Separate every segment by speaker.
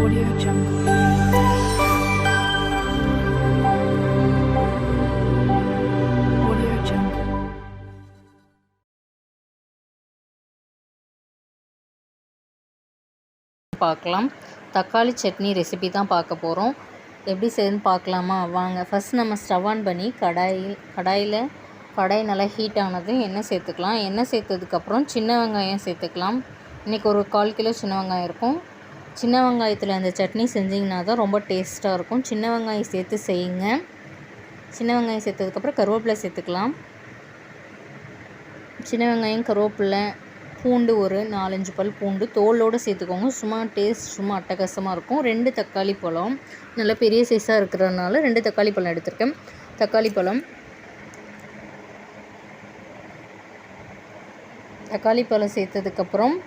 Speaker 1: Audio Jungle. Audio Jungle.
Speaker 2: பார்க்கலாம். தக்காளி chutney recipe தான் பார்க்க போகிறோம். எப்படி செய்யுதுன்னு பார்க்கலாமா? வாங்க. ஃபஸ்ட் நம்ம ஸ்டவ் ஆன் பண்ணி கடாய் நல்லா ஹீட் ஆனதும் எண்ணெய் சேர்த்துக்கலாம். எண்ணெய் சேர்த்ததுக்கப்புறம் சின்ன வெங்காயம் சேர்த்துக்கலாம். இன்றைக்கி ஒரு 1/4 கிலோ சின்ன வெங்காயம் இருக்கும். சின்ன வெங்காயத்தில் அந்த சட்னி செஞ்சிங்கன்னா தான் ரொம்ப டேஸ்ட்டாக இருக்கும். சின்ன வெங்காயம் சேர்த்து செய்யுங்க. சின்ன வெங்காயம் சேர்த்ததுக்கப்புறம் கருவேப்பிலை சேர்த்துக்கலாம். சின்ன வெங்காயம், கருவேப்பிலை, பூண்டு ஒரு 4-5 பல் பூண்டு தோலோடு சேர்த்துக்கோங்க. சும்மா அட்டகாசமாக இருக்கும். 2 தக்காளி பழம், நல்லா பெரிய சைஸாக இருக்கிறதுனால 2 தக்காளி பழம் எடுத்திருக்கேன். தக்காளி பழம் சேர்த்ததுக்கப்புறம்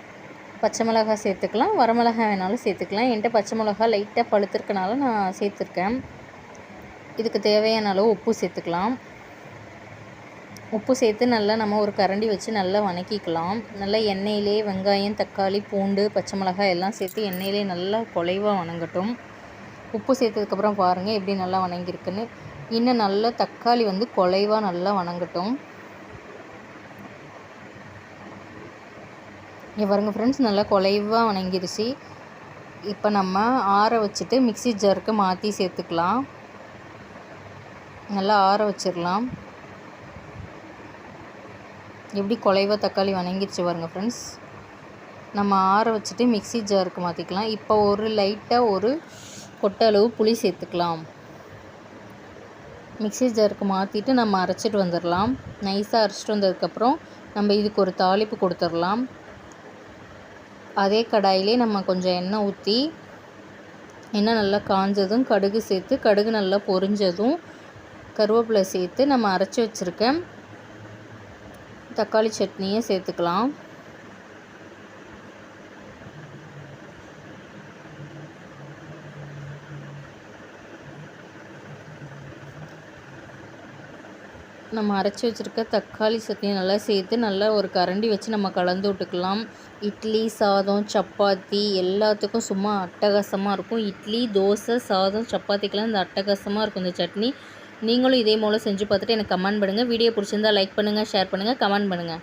Speaker 2: பச்சை மிளகாய் சேர்த்துக்கலாம். வரமிளகாய் வேணாலும் சேர்த்துக்கலாம். என்கிட்ட பச்சை மிளகாய் லைட்டாக பழுத்திருக்கனால நான் சேர்த்துருக்கேன். இதுக்கு தேவையான அளவு உப்பு சேர்த்துக்கலாம். உப்பு சேர்த்து நல்லா நம்ம ஒரு கரண்டி வச்சு நல்லா வதக்கிக்கலாம். நல்லா எண்ணெயிலே வெங்காயம், தக்காளி, பூண்டு, பச்சை மிளகாய் எல்லாம் சேர்த்து எண்ணெயிலே நல்லா குழைவாக வதங்கட்டும். உப்பு சேர்த்ததுக்கப்புறம் பாருங்கள் எப்படி நல்லா வதங்கியிருக்குன்னு. இன்னும் நல்லா தக்காளி குழைவாக நல்லா வதங்கட்டும். இங்கே பாருங்கள் ஃப்ரெண்ட்ஸ், நல்லா குழைவாக வதங்கிருச்சு. இப்போ நம்ம ஆற வச்சுட்டு மிக்ஸி ஜாருக்கு மாற்றி சேர்த்துக்கலாம். நல்லா ஆற வச்சிடலாம். எப்படி குழைவாக தக்காளி வதங்கிருச்சு பாருங்கள் ஃப்ரெண்ட்ஸ். நம்ம ஆற வச்சுட்டு மிக்ஸி ஜாருக்கு மாற்றிக்கலாம். இப்போ லைட்டாக ஒரு கொட்டளவு புளி சேர்த்துக்கலாம். மிக்ஸி ஜாருக்கு மாற்றிட்டு நம்ம அரைச்சிட்டு வந்துடலாம். நைஸாக அரைச்சிட்டு வந்ததுக்கப்புறம் நம்ம இதுக்கு ஒரு தாளிப்பு கொடுத்துடலாம். அதே கடாயிலே நம்ம கொஞ்சம் எண்ணெய் ஊற்றி, எண்ணெய் நல்லா காஞ்சதும் கடுகு சேர்த்து, கடுகு நல்லா பொரிஞ்சதும் கருவேப்பிலை சேர்த்து நம்ம அரைச்சி வச்சுருக்க தக்காளி சட்னியை சேர்த்துக்கலாம். நம்ம அரைச்சி வச்சுருக்க தக்காளி சட்னியை நல்லா சேர்த்து நல்லா ஒரு கரண்டி வச்சு நம்ம கலந்து விட்டுக்கலாம். இட்லி, சாதம், சப்பாத்தி எல்லாத்துக்கும் சும்மா அட்டகாசமாக இருக்கும். இட்லி, தோசை, சாதம், சப்பாத்திக்கெலாம் இந்த அட்டகாசமாக இருக்கும் இந்த சட்னி. நீங்களும் இதே போல் செஞ்சு பார்த்துட்டு எனக்கு கமெண்ட் பண்ணுங்கள். வீடியோ பிடிச்சிருந்தால் லைக் பண்ணுங்கள், ஷேர் பண்ணுங்கள், கமெண்ட் பண்ணுங்கள்.